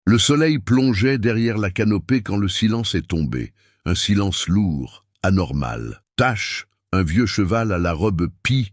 Le soleil plongeait derrière la canopée quand le silence est tombé. Un silence lourd, anormal. Tash, un vieux cheval à la robe pie,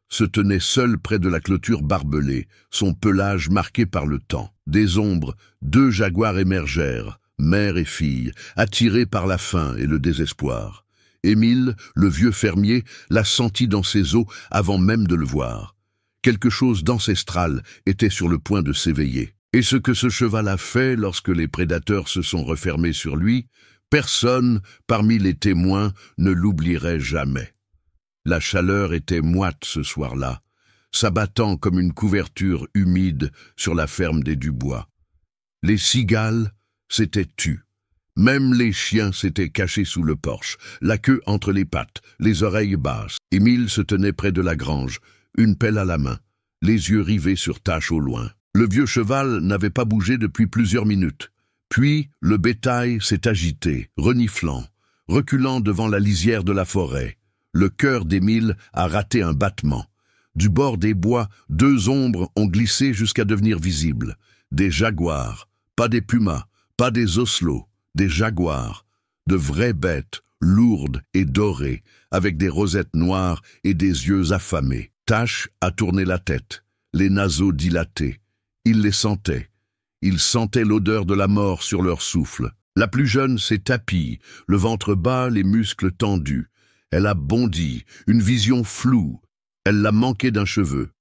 se tenait seul près de la clôture barbelée, son pelage marqué par le temps. Des ombres, 2 jaguars émergèrent, mère et fille, attirés par la faim et le désespoir. Émile, le vieux fermier, la sentit dans ses os avant même de le voir. Quelque chose d'ancestral était sur le point de s'éveiller. Et ce que ce cheval a fait lorsque les prédateurs se sont refermés sur lui, personne, parmi les témoins, ne l'oublierait jamais. La chaleur était moite ce soir-là, s'abattant comme une couverture humide sur la ferme des Dubois. Les cigales s'étaient tues. Même les chiens s'étaient cachés sous le porche, la queue entre les pattes, les oreilles basses. Émile se tenait près de la grange, une pelle à la main, les yeux rivés sur Tash au loin. Le vieux cheval n'avait pas bougé depuis plusieurs minutes. Puis le bétail s'est agité, reniflant, reculant devant la lisière de la forêt. Le cœur d'Émile a raté un battement. Du bord des bois, 2 ombres ont glissé jusqu'à devenir visibles. Des jaguars, pas des pumas, pas des oslots, des jaguars. De vraies bêtes, lourdes et dorées, avec des rosettes noires et des yeux affamés. Tash a tourné la tête, les naseaux dilatés. Il les sentait. Il sentait l'odeur de la mort sur leur souffle. La plus jeune s'est tapie, le ventre bas, les muscles tendus. Elle a bondi, une vision floue. Elle l'a manqué d'un cheveu.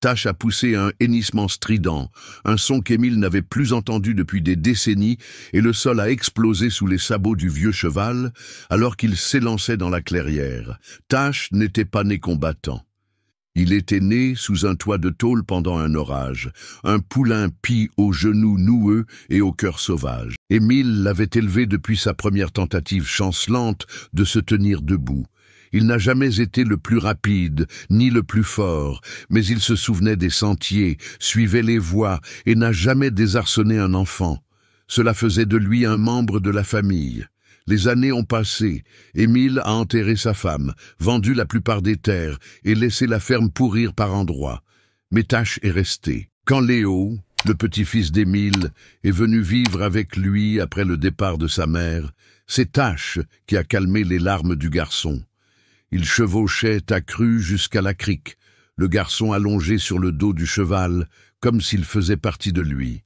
Tash a poussé un hennissement strident, un son qu'Émile n'avait plus entendu depuis des décennies, et le sol a explosé sous les sabots du vieux cheval, alors qu'il s'élançait dans la clairière. Tash n'était pas né combattant. Il était né sous un toit de tôle pendant un orage, un poulain pie aux genoux noueux et au cœur sauvage. Émile l'avait élevé depuis sa première tentative chancelante de se tenir debout. Il n'a jamais été le plus rapide, ni le plus fort, mais il se souvenait des sentiers, suivait les voies et n'a jamais désarçonné un enfant. Cela faisait de lui un membre de la famille. Les années ont passé. Émile a enterré sa femme, vendu la plupart des terres et laissé la ferme pourrir par endroits. Mais Tash est resté. Quand Léo, le petit-fils d'Émile, est venu vivre avec lui après le départ de sa mère, c'est Tash qui a calmé les larmes du garçon. Il chevauchait accru jusqu'à la crique, le garçon allongé sur le dos du cheval, comme s'il faisait partie de lui.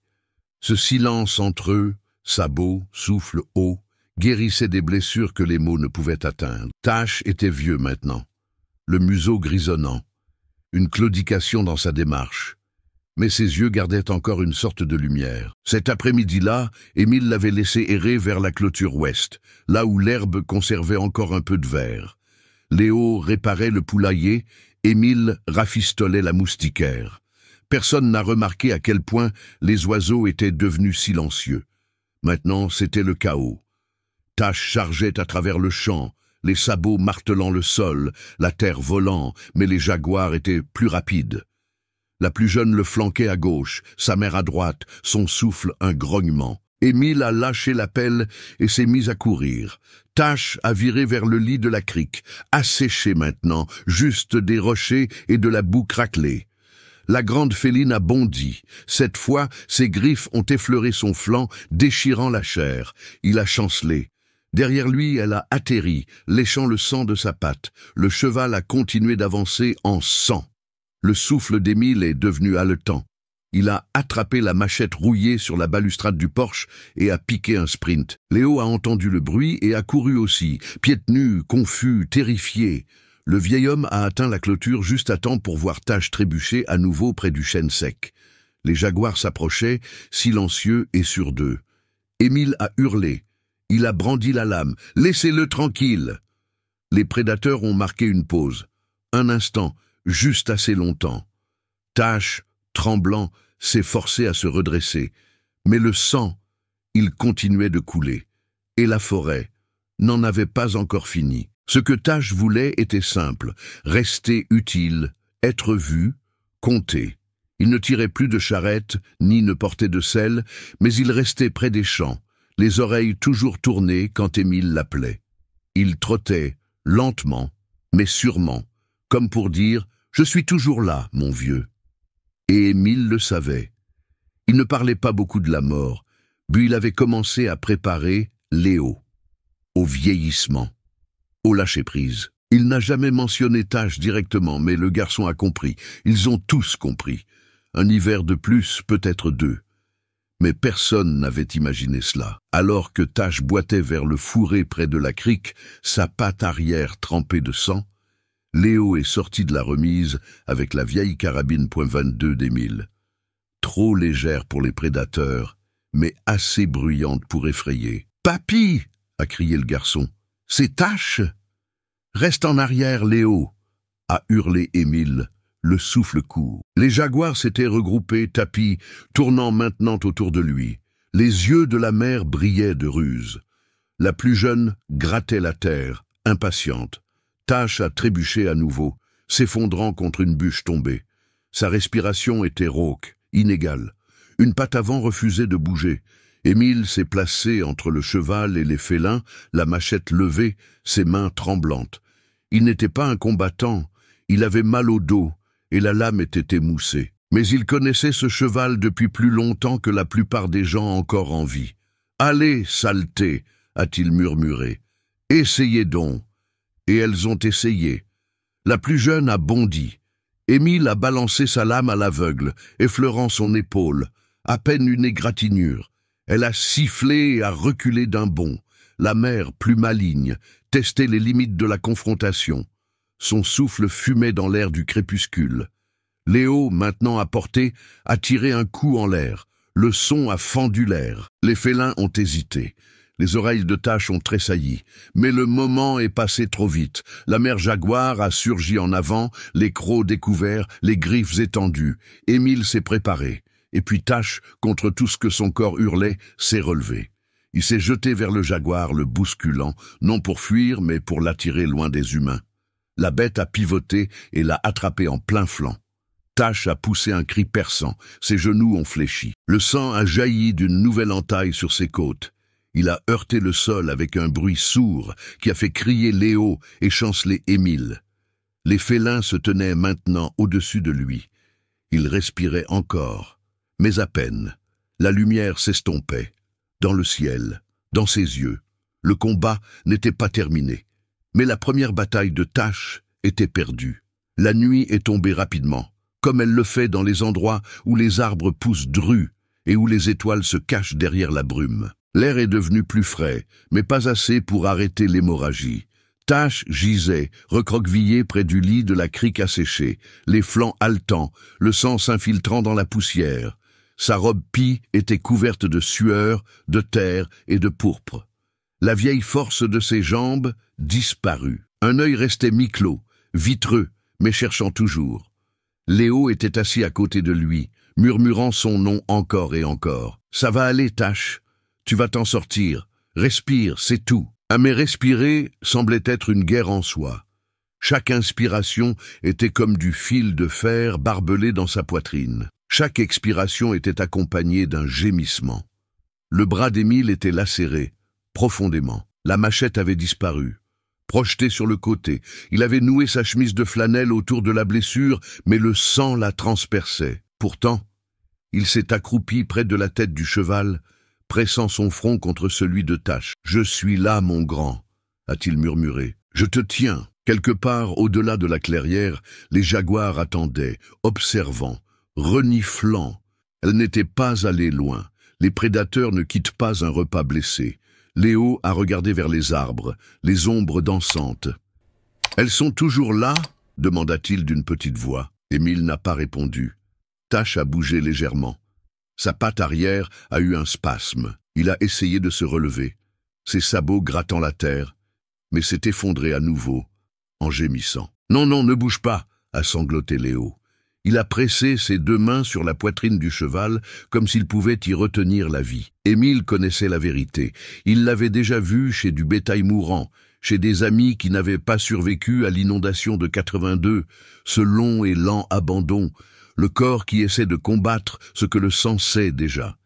Ce silence entre eux, sabots, souffle haut, guérissait des blessures que les mots ne pouvaient atteindre. Tash était vieux maintenant, le museau grisonnant, une claudication dans sa démarche. Mais ses yeux gardaient encore une sorte de lumière. Cet après-midi-là, Émile l'avait laissé errer vers la clôture ouest, là où l'herbe conservait encore un peu de vert. Léo réparait le poulailler, Émile rafistolait la moustiquaire. Personne n'a remarqué à quel point les oiseaux étaient devenus silencieux. Maintenant, c'était le chaos. Tash chargeait à travers le champ, les sabots martelant le sol, la terre volant, mais les jaguars étaient plus rapides. La plus jeune le flanquait à gauche, sa mère à droite, son souffle un grognement. Émile a lâché la pelle et s'est mis à courir. Tash a viré vers le lit de la crique, asséché maintenant, juste des rochers et de la boue craquelée. La grande féline a bondi. Cette fois, ses griffes ont effleuré son flanc, déchirant la chair. Il a chancelé. Derrière lui, elle a atterri, léchant le sang de sa patte. Le cheval a continué d'avancer en sang. Le souffle d'Émile est devenu haletant. Il a attrapé la machette rouillée sur la balustrade du porche et a piqué un sprint. Léo a entendu le bruit et a couru aussi, pieds-nus, confus, terrifié. Le vieil homme a atteint la clôture juste à temps pour voir Tash trébucher à nouveau près du chêne sec. Les jaguars s'approchaient, silencieux et sur d'eux. Émile a hurlé. Il a brandi la lame. « Laissez-le tranquille !» Les prédateurs ont marqué une pause. Un instant, juste assez longtemps. Tash, tremblant, s'est forcé à se redresser. Mais le sang, il continuait de couler. Et la forêt n'en avait pas encore fini. Ce que Tash voulait était simple, rester utile, être vu, compter. Il ne tirait plus de charrette, ni ne portait de selle, mais il restait près des champs, les oreilles toujours tournées quand Émile l'appelait. Il trottait, lentement, mais sûrement, comme pour dire « Je suis toujours là, mon vieux ». Et Émile le savait. Il ne parlait pas beaucoup de la mort, Puis il avait commencé à préparer Léo, au vieillissement, au lâcher-prise. Il n'a jamais mentionné Tash directement, mais le garçon a compris. Ils ont tous compris. Un hiver de plus, peut-être 2. Mais personne n'avait imaginé cela. Alors que Tash boitait vers le fourré près de la crique, sa patte arrière trempée de sang, Léo est sorti de la remise avec la vieille carabine .22 d'Émile. Trop légère pour les prédateurs, mais assez bruyante pour effrayer. « Papy !» a crié le garçon. « C'est Tash !»« Reste en arrière, Léo !» a hurlé Émile, le souffle court. Les jaguars s'étaient regroupés, tapis, tournant maintenant autour de lui. Les yeux de la mère brillaient de ruse. La plus jeune grattait la terre, impatiente. Tash a trébuché à nouveau, s'effondrant contre une bûche tombée. Sa respiration était rauque, inégale. Une patte avant refusait de bouger. Émile s'est placé entre le cheval et les félins, la machette levée, ses mains tremblantes. Il n'était pas un combattant, il avait mal au dos et la lame était émoussée. Mais il connaissait ce cheval depuis plus longtemps que la plupart des gens encore en vie. « Allez, saleté !» a-t-il murmuré. « Essayez donc !» Et elles ont essayé. La plus jeune a bondi. Émile a balancé sa lame à l'aveugle, effleurant son épaule. À peine une égratignure. Elle a sifflé et a reculé d'un bond. La mère, plus maligne, testait les limites de la confrontation. Son souffle fumait dans l'air du crépuscule. Léo, maintenant à portée, a tiré un coup en l'air. Le son a fendu l'air. Les félins ont hésité. Les oreilles de Tash ont tressailli. Mais le moment est passé trop vite. La mère jaguar a surgi en avant, les crocs découverts, les griffes étendues. Émile s'est préparé. Et puis Tash, contre tout ce que son corps hurlait, s'est relevé. Il s'est jeté vers le jaguar, le bousculant, non pour fuir, mais pour l'attirer loin des humains. La bête a pivoté et l'a attrapé en plein flanc. Tash a poussé un cri perçant, ses genoux ont fléchi. Le sang a jailli d'une nouvelle entaille sur ses côtes. Il a heurté le sol avec un bruit sourd qui a fait crier Léo et chanceler Émile. Les félins se tenaient maintenant au-dessus de lui. Il respirait encore. Mais à peine, la lumière s'estompait, dans le ciel, dans ses yeux. Le combat n'était pas terminé, mais la première bataille de Tash était perdue. La nuit est tombée rapidement, comme elle le fait dans les endroits où les arbres poussent drus et où les étoiles se cachent derrière la brume. L'air est devenu plus frais, mais pas assez pour arrêter l'hémorragie. Tash gisait, recroquevillé près du lit de la crique asséchée, les flancs haletants, le sang s'infiltrant dans la poussière. Sa robe pie était couverte de sueur, de terre et de pourpre. La vieille force de ses jambes disparut. Un œil restait mi-clos, vitreux, mais cherchant toujours. Léo était assis à côté de lui, murmurant son nom encore et encore. « Ça va aller, Tash. Tu vas t'en sortir. Respire, c'est tout. » Mais respirer semblait être une guerre en soi. Chaque inspiration était comme du fil de fer barbelé dans sa poitrine. Chaque expiration était accompagnée d'un gémissement. Le bras d'Émile était lacéré, profondément. La machette avait disparu. Projeté sur le côté, il avait noué sa chemise de flanelle autour de la blessure, mais le sang la transperçait. Pourtant, il s'est accroupi près de la tête du cheval, pressant son front contre celui de Tash. « Je suis là, mon grand », a-t-il murmuré. « Je te tiens. » Quelque part au-delà de la clairière, les jaguars attendaient, observant, reniflant. Elle n'était pas allée loin. Les prédateurs ne quittent pas un repas blessé. Léo a regardé vers les arbres, les ombres dansantes. « Elles sont toujours là ?» demanda-t-il d'une petite voix. Émile n'a pas répondu. Tash a bougé légèrement. Sa patte arrière a eu un spasme. Il a essayé de se relever, ses sabots grattant la terre, mais s'est effondré à nouveau, en gémissant. « Non, non, ne bouge pas !» a sangloté Léo. Il a pressé ses 2 mains sur la poitrine du cheval, comme s'il pouvait y retenir la vie. Émile connaissait la vérité. Il l'avait déjà vu chez du bétail mourant, chez des amis qui n'avaient pas survécu à l'inondation de 82, ce long et lent abandon, le corps qui essaie de combattre ce que le sang sait déjà.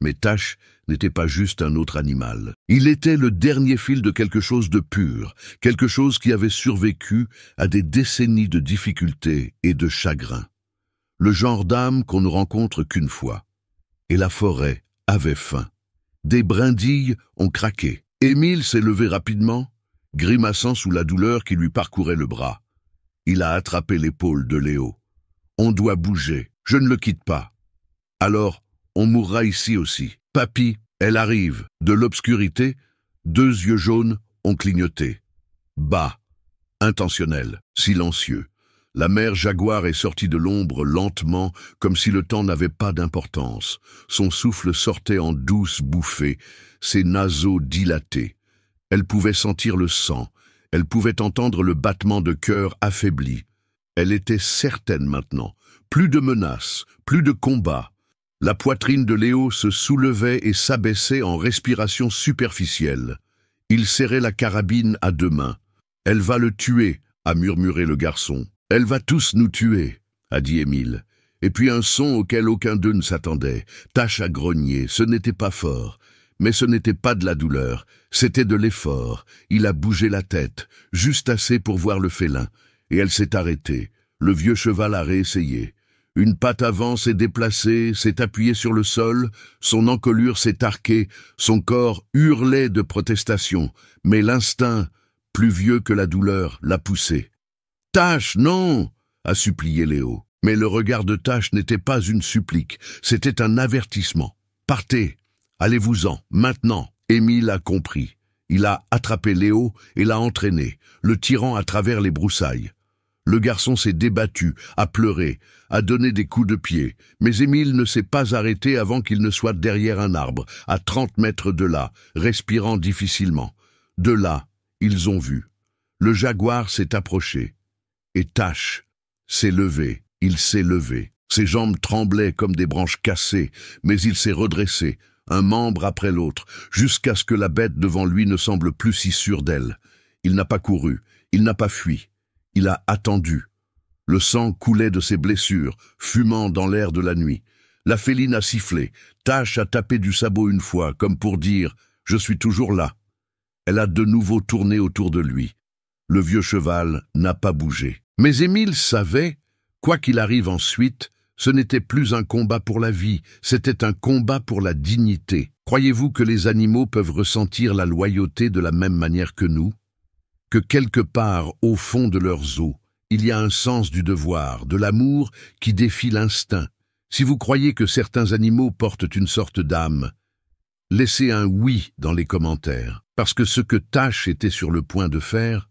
Mais Tash n'était pas juste un autre animal. Il était le dernier fil de quelque chose de pur, quelque chose qui avait survécu à des décennies de difficultés et de chagrin. Le genre d'âme qu'on ne rencontre qu'une fois. Et la forêt avait faim. Des brindilles ont craqué. Émile s'est levé rapidement, grimaçant sous la douleur qui lui parcourait le bras. Il a attrapé l'épaule de Léo. On doit bouger, je ne le quitte pas. Alors, on mourra ici aussi. Papy, elle arrive. De l'obscurité, 2 yeux jaunes ont clignoté. Bas, intentionnel, silencieux. La mère jaguar est sortie de l'ombre lentement, comme si le temps n'avait pas d'importance. Son souffle sortait en douces bouffées, ses naseaux dilatés. Elle pouvait sentir le sang, elle pouvait entendre le battement de cœur affaibli. Elle était certaine maintenant. Plus de menaces, plus de combats. La poitrine de Léo se soulevait et s'abaissait en respiration superficielle. Il serrait la carabine à 2 mains. « Elle va le tuer », a murmuré le garçon. « Elle va tous nous tuer », a dit Émile. Et puis un son auquel aucun d'eux ne s'attendait. Tache a grogné, ce n'était pas fort. Mais ce n'était pas de la douleur, c'était de l'effort. Il a bougé la tête, juste assez pour voir le félin. Et elle s'est arrêtée. Le vieux cheval a réessayé. Une patte avant s'est déplacée, s'est appuyée sur le sol, son encolure s'est arquée, son corps hurlait de protestation. Mais l'instinct, plus vieux que la douleur, l'a poussé. « Tache, non !» a supplié Léo. Mais le regard de Tache n'était pas une supplique, c'était un avertissement. « Partez, allez-vous-en, maintenant !» Émile a compris. Il a attrapé Léo et l'a entraîné, le tirant à travers les broussailles. Le garçon s'est débattu, a pleuré, a donné des coups de pied, mais Émile ne s'est pas arrêté avant qu'il ne soit derrière un arbre, à 30 mètres de là, respirant difficilement. De là, ils ont vu. Le jaguar s'est approché. Et Tache s'est levé, il s'est levé. Ses jambes tremblaient comme des branches cassées, mais il s'est redressé, un membre après l'autre, jusqu'à ce que la bête devant lui ne semble plus si sûre d'elle. Il n'a pas couru, il n'a pas fui, il a attendu. Le sang coulait de ses blessures, fumant dans l'air de la nuit. La féline a sifflé, Tache a tapé du sabot une fois, comme pour dire « Je suis toujours là ». Elle a de nouveau tourné autour de lui. Le vieux cheval n'a pas bougé. Mais Émile savait, quoi qu'il arrive ensuite, ce n'était plus un combat pour la vie, c'était un combat pour la dignité. Croyez-vous que les animaux peuvent ressentir la loyauté de la même manière que nous? Que quelque part, au fond de leurs os, il y a un sens du devoir, de l'amour qui défie l'instinct. Si vous croyez que certains animaux portent une sorte d'âme, laissez un oui dans les commentaires, parce que ce que Tache était sur le point de faire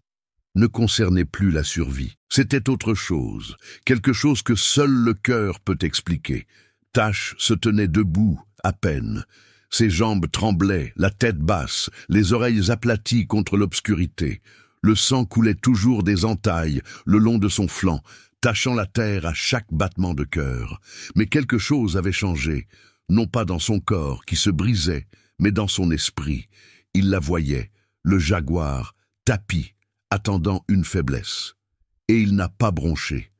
ne concernait plus la survie. C'était autre chose, quelque chose que seul le cœur peut expliquer. Tache se tenait debout, à peine. Ses jambes tremblaient, la tête basse, les oreilles aplaties contre l'obscurité. Le sang coulait toujours des entailles le long de son flanc, tachant la terre à chaque battement de cœur. Mais quelque chose avait changé, non pas dans son corps qui se brisait, mais dans son esprit. Il la voyait, le jaguar, tapi, attendant une faiblesse. Et il n'a pas bronché.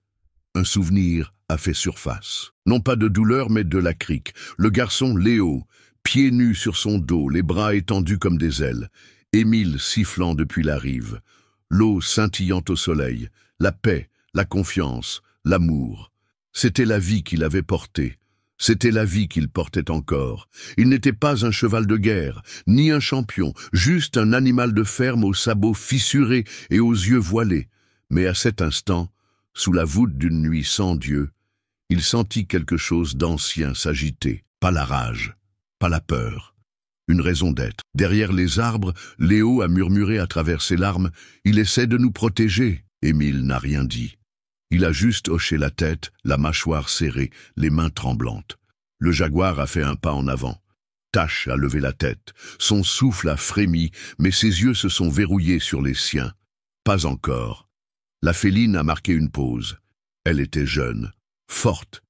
Un souvenir a fait surface. Non pas de douleur, mais de la crique. Le garçon Léo, pieds nus sur son dos, les bras étendus comme des ailes. Émile sifflant depuis la rive. L'eau scintillant au soleil. La paix, la confiance, l'amour. C'était la vie qu'il avait portée. C'était la vie qu'il portait encore. Il n'était pas un cheval de guerre, ni un champion, juste un animal de ferme aux sabots fissurés et aux yeux voilés. Mais à cet instant, sous la voûte d'une nuit sans Dieu, il sentit quelque chose d'ancien s'agiter. Pas la rage, pas la peur. Une raison d'être. Derrière les arbres, Léo a murmuré à travers ses larmes « Il essaie de nous protéger ». Émile n'a rien dit. Il a juste hoché la tête, la mâchoire serrée, les mains tremblantes. Le jaguar a fait un pas en avant. Tache a levé la tête. Son souffle a frémi, mais ses yeux se sont verrouillés sur les siens. Pas encore. La féline a marqué une pause. Elle était jeune, forte,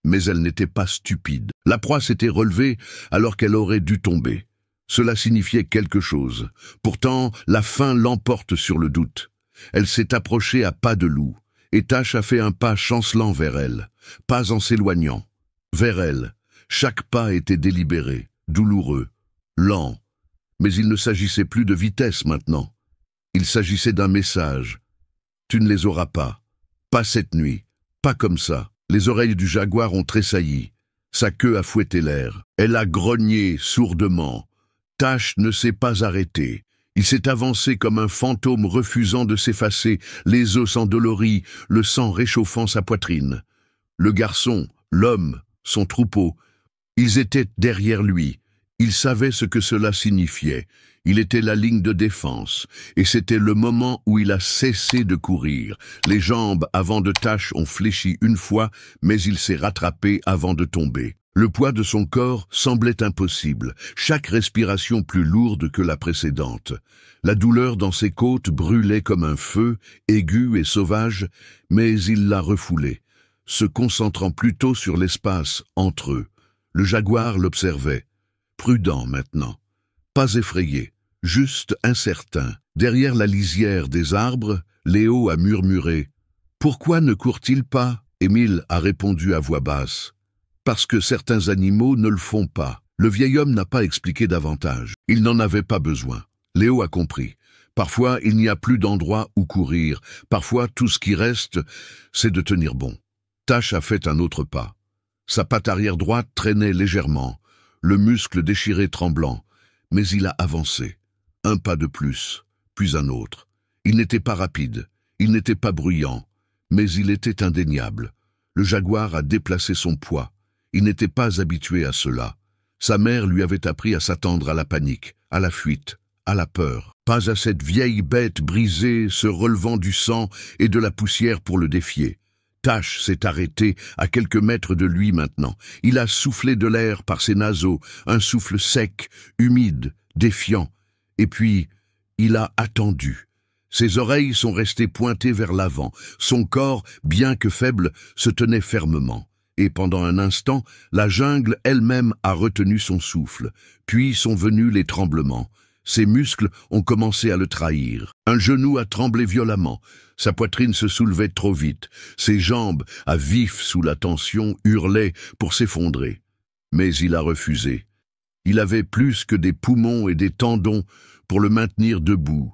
mais elle n'était pas stupide. La proie s'était relevée alors qu'elle aurait dû tomber. Cela signifiait quelque chose. Pourtant, la faim l'emporte sur le doute. Elle s'est approchée à pas de loup. Et Tache a fait un pas chancelant vers elle, pas en s'éloignant. Vers elle, chaque pas était délibéré, douloureux, lent. Mais il ne s'agissait plus de vitesse maintenant. Il s'agissait d'un message. Tu ne les auras pas. Pas cette nuit. Pas comme ça. Les oreilles du jaguar ont tressailli. Sa queue a fouetté l'air. Elle a grogné sourdement. Tash ne s'est pas arrêté. Il s'est avancé comme un fantôme refusant de s'effacer, les os endoloris, le sang réchauffant sa poitrine. Le garçon, l'homme, son troupeau, ils étaient derrière lui. Il savait ce que cela signifiait. Il était la ligne de défense, et c'était le moment où il a cessé de courir. Les jambes avant de Tash ont fléchi une fois, mais il s'est rattrapé avant de tomber. Le poids de son corps semblait impossible, chaque respiration plus lourde que la précédente. La douleur dans ses côtes brûlait comme un feu, aigu et sauvage, mais il l'a refoulée, se concentrant plutôt sur l'espace entre eux. Le jaguar l'observait, prudent maintenant, pas effrayé, juste incertain. Derrière la lisière des arbres, Léo a murmuré « Pourquoi ne court-il pas ?» Émile a répondu à voix basse. Parce que certains animaux ne le font pas. Le vieil homme n'a pas expliqué davantage. Il n'en avait pas besoin. Léo a compris. Parfois, il n'y a plus d'endroit où courir. Parfois, tout ce qui reste, c'est de tenir bon. Tash a fait un autre pas. Sa patte arrière droite traînait légèrement, le muscle déchiré tremblant. Mais il a avancé. Un pas de plus, puis un autre. Il n'était pas rapide, il n'était pas bruyant, mais il était indéniable. Le jaguar a déplacé son poids. Il n'était pas habitué à cela. Sa mère lui avait appris à s'attendre à la panique, à la fuite, à la peur. Pas à cette vieille bête brisée se relevant du sang et de la poussière pour le défier. Tash s'est arrêté à quelques mètres de lui maintenant. Il a soufflé de l'air par ses naseaux, un souffle sec, humide, défiant. Et puis, il a attendu. Ses oreilles sont restées pointées vers l'avant. Son corps, bien que faible, se tenait fermement. Et pendant un instant, la jungle elle-même a retenu son souffle. Puis sont venus les tremblements. Ses muscles ont commencé à le trahir. Un genou a tremblé violemment. Sa poitrine se soulevait trop vite. Ses jambes, à vif sous la tension, hurlaient pour s'effondrer. Mais il a refusé. Il avait plus que des poumons et des tendons pour le maintenir debout.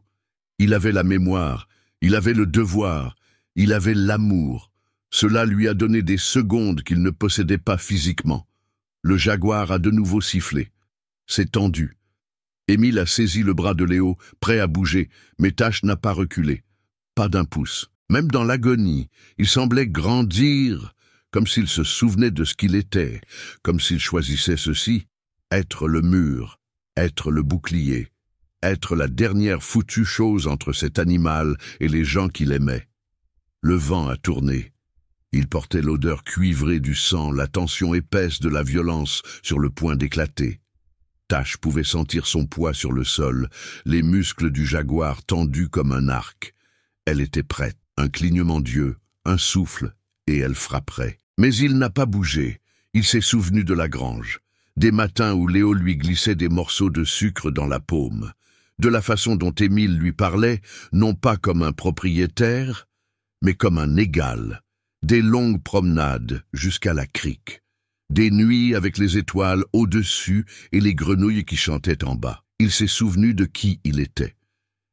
Il avait la mémoire, il avait le devoir, il avait l'amour. Cela lui a donné des secondes qu'il ne possédait pas physiquement. Le jaguar a de nouveau sifflé. C'est tendu. Émile a saisi le bras de Léo, prêt à bouger, mais Tash n'a pas reculé. Pas d'un pouce. Même dans l'agonie, il semblait grandir, comme s'il se souvenait de ce qu'il était, comme s'il choisissait ceci, être le mur, être le bouclier, être la dernière foutue chose entre cet animal et les gens qu'il aimait. Le vent a tourné. Il portait l'odeur cuivrée du sang, la tension épaisse de la violence sur le point d'éclater. Tash pouvait sentir son poids sur le sol, les muscles du jaguar tendus comme un arc. Elle était prête, un clignement d'yeux, un souffle, et elle frapperait. Mais il n'a pas bougé. Il s'est souvenu de la grange, des matins où Léo lui glissait des morceaux de sucre dans la paume, de la façon dont Émile lui parlait, non pas comme un propriétaire, mais comme un égal. Des longues promenades jusqu'à la crique. Des nuits avec les étoiles au-dessus et les grenouilles qui chantaient en bas. Il s'est souvenu de qui il était.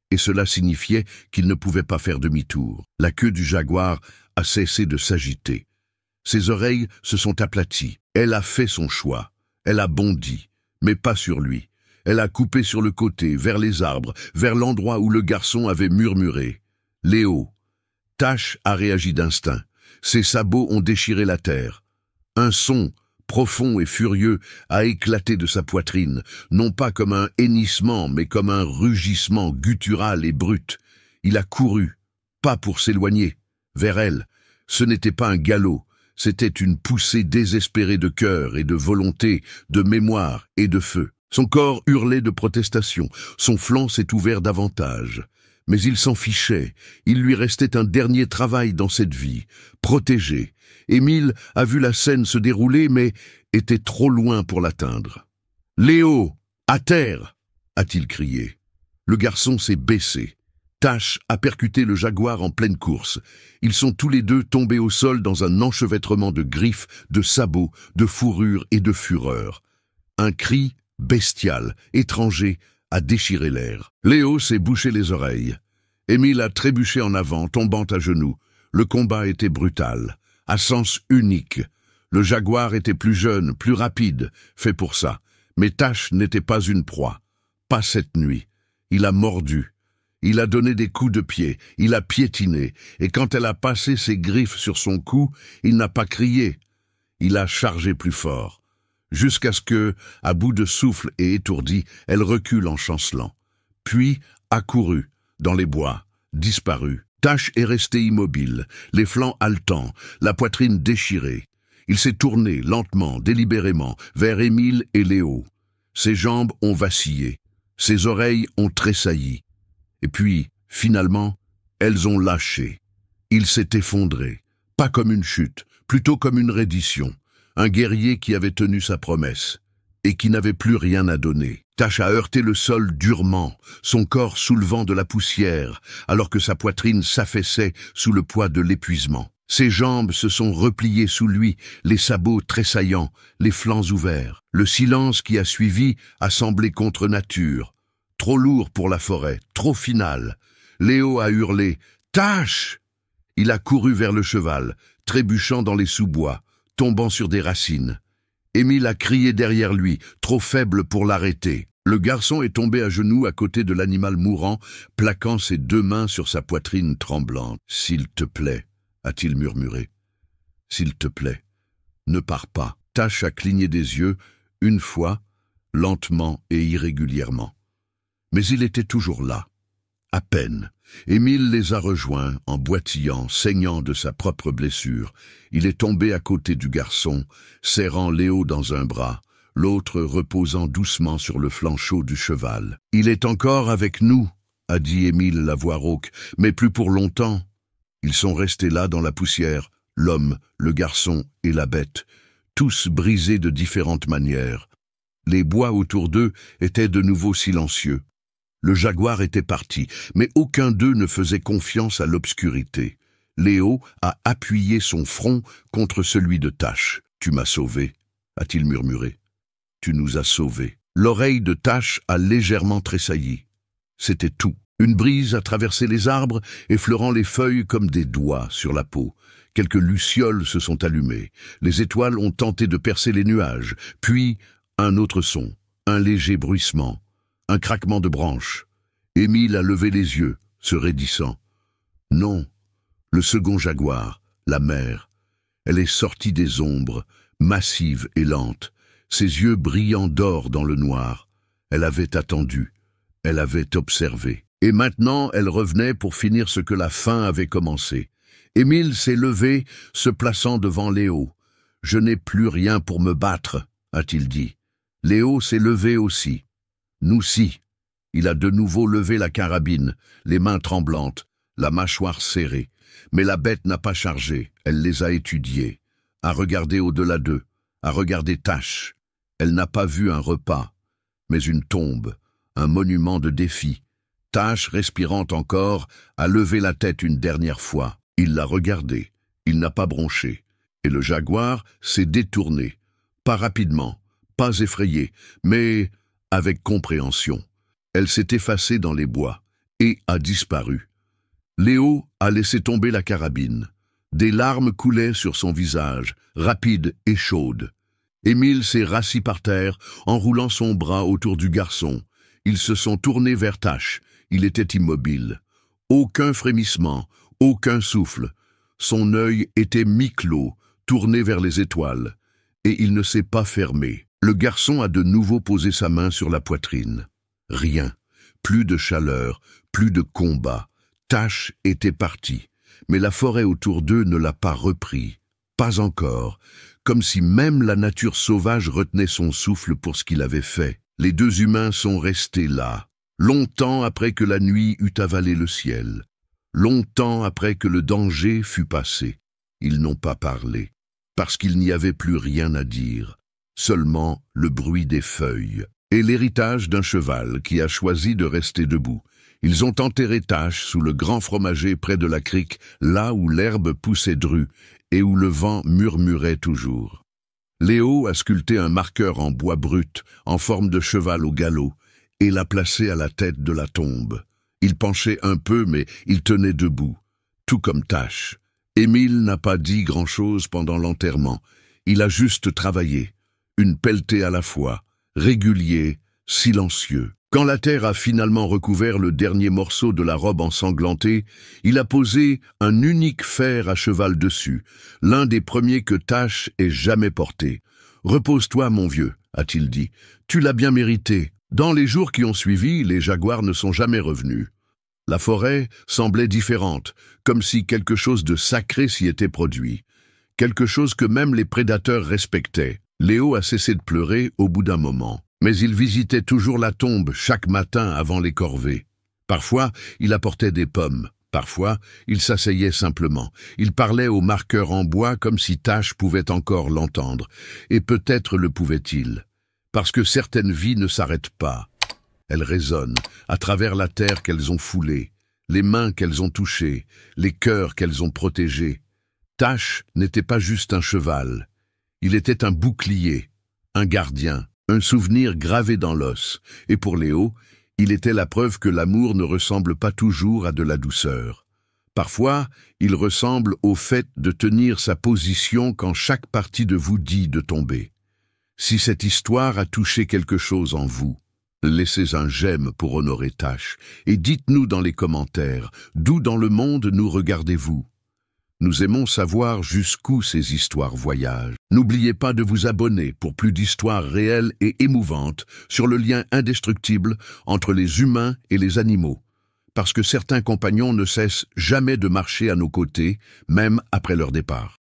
Et cela signifiait qu'il ne pouvait pas faire demi-tour. La queue du jaguar a cessé de s'agiter. Ses oreilles se sont aplaties. Elle a fait son choix. Elle a bondi, mais pas sur lui. Elle a coupé sur le côté, vers les arbres, vers l'endroit où le garçon avait murmuré. Léo. Tash a réagi d'instinct. Ses sabots ont déchiré la terre. Un son, profond et furieux, a éclaté de sa poitrine, non pas comme un hennissement, mais comme un rugissement guttural et brut. Il a couru, pas pour s'éloigner, vers elle. Ce n'était pas un galop, c'était une poussée désespérée de cœur et de volonté, de mémoire et de feu. Son corps hurlait de protestation, son flanc s'est ouvert davantage. Mais il s'en fichait, il lui restait un dernier travail dans cette vie, protéger. Émile a vu la scène se dérouler, mais était trop loin pour l'atteindre. « Léo, à terre !» a-t-il crié. Le garçon s'est baissé. Tash a percuté le jaguar en pleine course. Ils sont tous les deux tombés au sol dans un enchevêtrement de griffes, de sabots, de fourrures et de fureur. Un cri bestial, étranger, a déchiré l'air. Léo s'est bouché les oreilles. Émile a trébuché en avant, tombant à genoux. Le combat était brutal, à sens unique. Le jaguar était plus jeune, plus rapide, fait pour ça. Mais Tash n'était pas une proie. Pas cette nuit. Il a mordu. Il a donné des coups de pied, il a piétiné, et quand elle a passé ses griffes sur son cou, il n'a pas crié. Il a chargé plus fort, jusqu'à ce que, à bout de souffle et étourdie, elle recule en chancelant. Puis, accourut, dans les bois, disparut. Tash est resté immobile, les flancs haletants, la poitrine déchirée. Il s'est tourné, lentement, délibérément, vers Émile et Léo. Ses jambes ont vacillé, ses oreilles ont tressailli. Et puis, finalement, elles ont lâché. Il s'est effondré, pas comme une chute, plutôt comme une reddition. Un guerrier qui avait tenu sa promesse et qui n'avait plus rien à donner. Tash a heurté le sol durement, son corps soulevant de la poussière, alors que sa poitrine s'affaissait sous le poids de l'épuisement. Ses jambes se sont repliées sous lui, les sabots tressaillants, les flancs ouverts. Le silence qui a suivi a semblé contre nature. Trop lourd pour la forêt, trop final. Léo a hurlé « Tash !» Il a couru vers le cheval, trébuchant dans les sous-bois, tombant sur des racines. Émile a crié derrière lui, trop faible pour l'arrêter. Le garçon est tombé à genoux à côté de l'animal mourant, plaquant ses deux mains sur sa poitrine tremblante. « S'il te plaît », a-t-il murmuré. « S'il te plaît, ne pars pas. » Tash a cligné des yeux, une fois, lentement et irrégulièrement. Mais il était toujours là. À peine. Émile les a rejoints, en boitillant, saignant de sa propre blessure. Il est tombé à côté du garçon, serrant Léo dans un bras, l'autre reposant doucement sur le flanc chaud du cheval. « Il est encore avec nous », a dit Émile, la voix rauque, « mais plus pour longtemps. » Ils sont restés là dans la poussière, l'homme, le garçon et la bête, tous brisés de différentes manières. Les bois autour d'eux étaient de nouveau silencieux. Le jaguar était parti, mais aucun d'eux ne faisait confiance à l'obscurité. Léo a appuyé son front contre celui de Tash. « Tu m'as sauvé », a-t-il murmuré. « Tu nous as sauvés. » L'oreille de Tash a légèrement tressailli. C'était tout. Une brise a traversé les arbres, effleurant les feuilles comme des doigts sur la peau. Quelques lucioles se sont allumées. Les étoiles ont tenté de percer les nuages. Puis, un autre son, un léger bruissement. Un craquement de branches. Émile a levé les yeux, se raidissant. Non, le second jaguar, la mère. Elle est sortie des ombres, massive et lente, ses yeux brillants d'or dans le noir. Elle avait attendu, elle avait observé. Et maintenant, elle revenait pour finir ce que la faim avait commencé. Émile s'est levé, se plaçant devant Léo. « Je n'ai plus rien pour me battre », a-t-il dit. Léo s'est levé aussi. Nous si. Il a de nouveau levé la carabine, les mains tremblantes, la mâchoire serrée. Mais la bête n'a pas chargé, elle les a étudiés, a regardé au-delà d'eux, a regardé Tash. Elle n'a pas vu un repas, mais une tombe, un monument de défi. Tash, respirant encore, a levé la tête une dernière fois. Il l'a regardé, il n'a pas bronché. Et le jaguar s'est détourné, pas rapidement, pas effrayé, mais avec compréhension. Elle s'est effacée dans les bois et a disparu. Léo a laissé tomber la carabine. Des larmes coulaient sur son visage, rapides et chaudes. Émile s'est rassis par terre, enroulant son bras autour du garçon. Ils se sont tournés vers Tash. Il était immobile. Aucun frémissement, aucun souffle. Son œil était mi-clos, tourné vers les étoiles, et il ne s'est pas fermé. Le garçon a de nouveau posé sa main sur la poitrine. Rien, plus de chaleur, plus de combat. Tash était parti, mais la forêt autour d'eux ne l'a pas repris. Pas encore, comme si même la nature sauvage retenait son souffle pour ce qu'il avait fait. Les deux humains sont restés là, longtemps après que la nuit eut avalé le ciel, longtemps après que le danger fut passé. Ils n'ont pas parlé, parce qu'il n'y avait plus rien à dire. Seulement le bruit des feuilles et l'héritage d'un cheval qui a choisi de rester debout. Ils ont enterré Tash sous le grand fromager près de la crique, là où l'herbe poussait drue et où le vent murmurait toujours. Léo a sculpté un marqueur en bois brut, en forme de cheval au galop, et l'a placé à la tête de la tombe. Il penchait un peu, mais il tenait debout, tout comme Tash. Émile n'a pas dit grand-chose pendant l'enterrement. Il a juste travaillé. Une pelletée à la fois, régulier, silencieux. Quand la terre a finalement recouvert le dernier morceau de la robe ensanglantée, il a posé un unique fer à cheval dessus, l'un des premiers que Tash ait jamais porté. « Repose-toi, mon vieux », a-t-il dit. « Tu l'as bien mérité. » Dans les jours qui ont suivi, les jaguars ne sont jamais revenus. La forêt semblait différente, comme si quelque chose de sacré s'y était produit. Quelque chose que même les prédateurs respectaient. Léo a cessé de pleurer au bout d'un moment. Mais il visitait toujours la tombe chaque matin avant les corvées. Parfois, il apportait des pommes. Parfois, il s'asseyait simplement. Il parlait au marqueur en bois comme si Tash pouvait encore l'entendre. Et peut-être le pouvait-il. Parce que certaines vies ne s'arrêtent pas. Elles résonnent à travers la terre qu'elles ont foulée, les mains qu'elles ont touchées, les cœurs qu'elles ont protégés. Tash n'était pas juste un cheval. Il était un bouclier, un gardien. Un souvenir gravé dans l'os, et pour Léo, il était la preuve que l'amour ne ressemble pas toujours à de la douceur. Parfois, il ressemble au fait de tenir sa position quand chaque partie de vous dit de tomber. Si cette histoire a touché quelque chose en vous, laissez un j'aime pour honorer Tash, et dites-nous dans les commentaires, d'où dans le monde nous regardez-vous? Nous aimons savoir jusqu'où ces histoires voyagent. N'oubliez pas de vous abonner pour plus d'histoires réelles et émouvantes sur le lien indestructible entre les humains et les animaux. Parce que certains compagnons ne cessent jamais de marcher à nos côtés, même après leur départ.